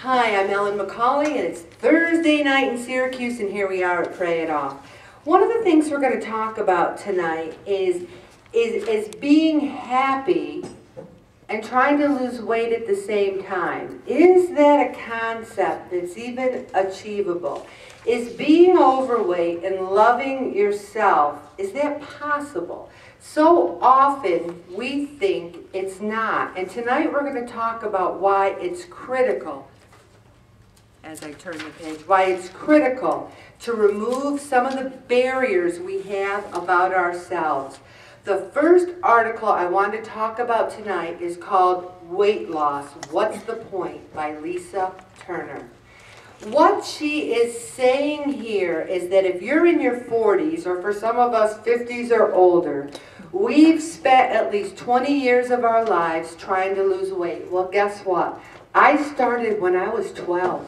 Hi, I'm McCauley, and it's Thursday night in Syracuse, and here we are at Pray It Off. One of the things we're going to talk about tonight is being happy and trying to lose weight at the same time. Is that a concept that's even achievable? Is being overweight and loving yourself, is that possible? So often we think it's not. And tonight we're going to talk about why it's critical, as I turn the page, why it's critical to remove some of the barriers we have about ourselves. The first article I want to talk about tonight is called Weight Loss, What's the Point? By Lisa Turner. What she is saying here is that if you're in your 40s, or for some of us 50s or older, we've spent at least 20 years of our lives trying to lose weight. Well, guess what? I started when I was 12.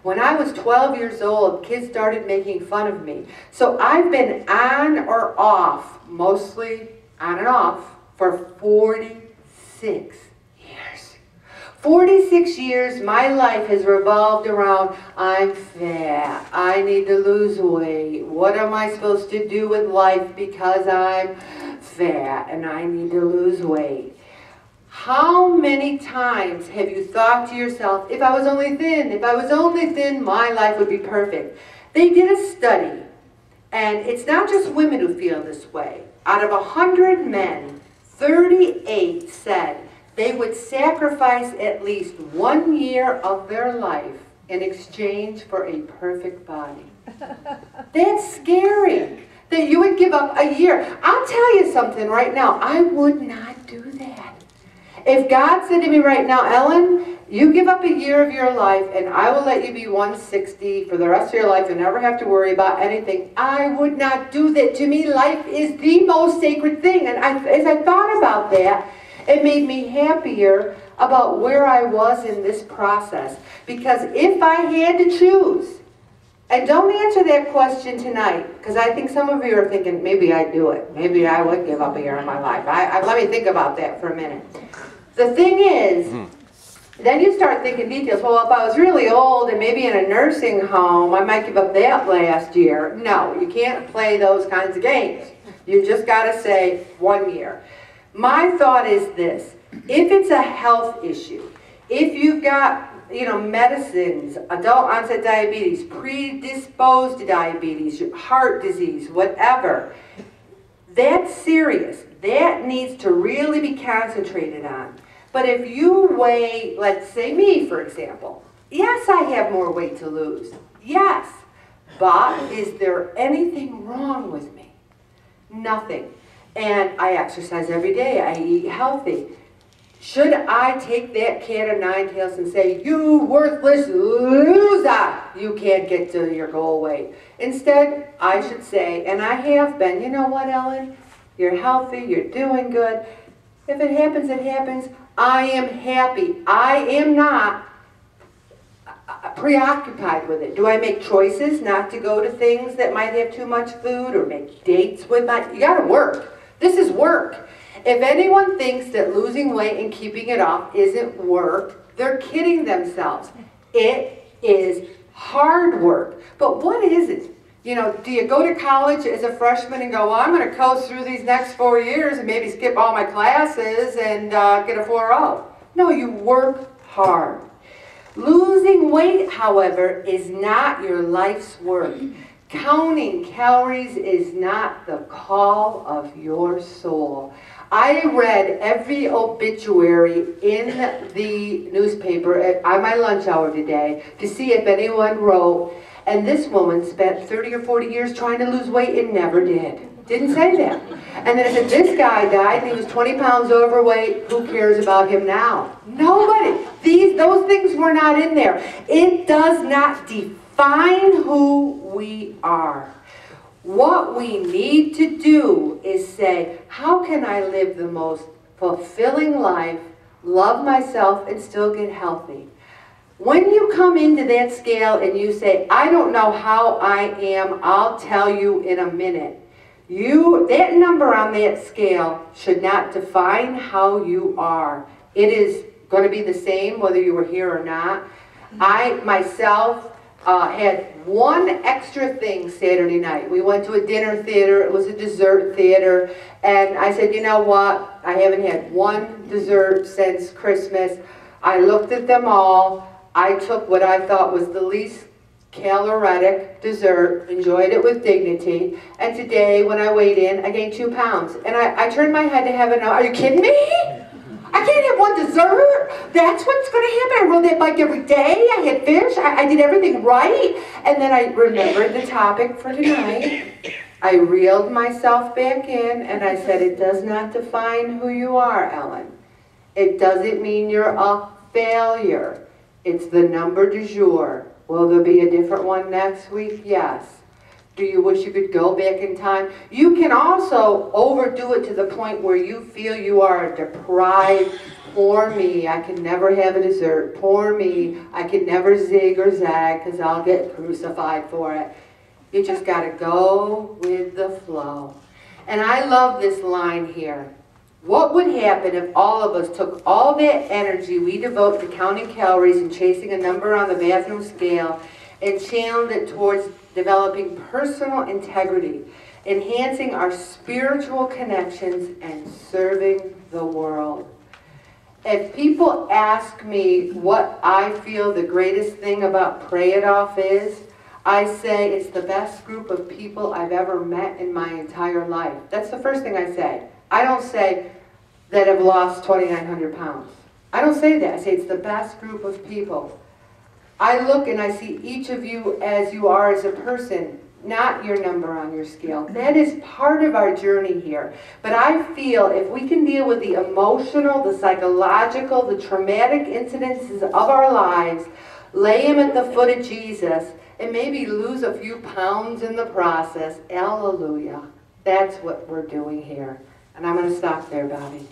When I was 12 years old, kids started making fun of me. So I've been on or off, mostly on and off, for 46 years. 46 years, my life has revolved around, I'm fat, I need to lose weight, what am I supposed to do with life because I'm fat and I need to lose weight? How many times have you thought to yourself, if I was only thin, my life would be perfect? They did a study, and it's not just women who feel this way. Out of 100 men, 38 said they would sacrifice at least 1 year of their life in exchange for a perfect body. That's scary, that you would give up a year. I'll tell you something right now, I would not do that. If God said to me right now, Ellen, you give up a year of your life and I will let you be 160 for the rest of your life and never have to worry about anything, I would not do that. To me, life is the most sacred thing. And as I thought about that, it made me happier about where I was in this process. Because if I had to choose, and don't answer that question tonight, because I think some of you are thinking, maybe I'd do it. Maybe I would give up a year of my life. Let me think about that for a minute. The thing is, then you start thinking details. Well, if I was really old and maybe in a nursing home, I might give up that last year. No, you can't play those kinds of games. You just got to say 1 year. My thought is this. If it's a health issue, if you've got medicines, adult onset diabetes, predisposed to diabetes, heart disease, whatever, that's serious. That needs to really be concentrated on. But if you weigh, let's say me, for example, yes, I have more weight to lose. Yes. But is there anything wrong with me? Nothing. And I exercise every day. I eat healthy. Should I take that cat of nine tails and say, you worthless loser, you can't get to your goal weight? Instead, I should say, and I have been, you know what, Ellen? You're healthy, you're doing good. If it happens, it happens. I am happy. I am not preoccupied with it. Do I make choices not to go to things that might have too much food or make dates with you gotta work. This is work. If anyone thinks that losing weight and keeping it off isn't work, they're kidding themselves. It is hard work. But what is it? Do you go to college as a freshman and go, well, I'm going to coast through these next 4 years and maybe skip all my classes and get a 4.0? No, you work hard. Losing weight, however, is not your life's work. Counting calories is not the call of your soul. I read every obituary in the newspaper on my lunch hour today to see if anyone wrote, and this woman spent 30 or 40 years trying to lose weight and never did. Didn't say that. And then I said, this guy died and he was 20 pounds overweight. Who cares about him now? Nobody. Those things were not in there. It does not define who we are. What we need to do is say, how can I live the most fulfilling life, love myself, and still get healthy? When you come into that scale and you say, I don't know how I am, I'll tell you in a minute. That number on that scale should not define how you are. It is going to be the same whether you were here or not. I myself had one extra thing Saturday night. We went to a dinner theater. It was a dessert theater. And I said, you know what? I haven't had one dessert since Christmas. I looked at them all. I took what I thought was the least caloric dessert, enjoyed it with dignity. And today, when I weighed in, I gained 2 pounds. And I turned my head to heaven. Are you kidding me? I can't have one dessert. That's what's going to happen. I rode that bike every day. I had fish. I did everything right. And then I remembered the topic for tonight. I reeled myself back in and I said, it does not define who you are, Ellen. It doesn't mean you're a failure. It's the number du jour. Will there be a different one next week? Yes. Do you wish you could go back in time? You can also overdo it to the point where you feel you are deprived. Poor me, I can never have a dessert. Poor me, I can never zig or zag because I'll get crucified for it. You just got to go with the flow. And I love this line here. What would happen if all of us took all that energy we devote to counting calories and chasing a number on the bathroom scale and channeled it towards developing personal integrity, enhancing our spiritual connections, and serving the world? If people ask me what I feel the greatest thing about Pray It Off is, I say it's the best group of people I've ever met in my entire life. That's the first thing I say. I don't say that I've lost 2,900 pounds. I don't say that. I say it's the best group of people. I look and I see each of you as you are as a person, not your number on your scale. That is part of our journey here. But I feel if we can deal with the emotional, the psychological, the traumatic incidences of our lives, lay them at the foot of Jesus, and maybe lose a few pounds in the process, hallelujah. That's what we're doing here. And I'm going to stop there, Bobby.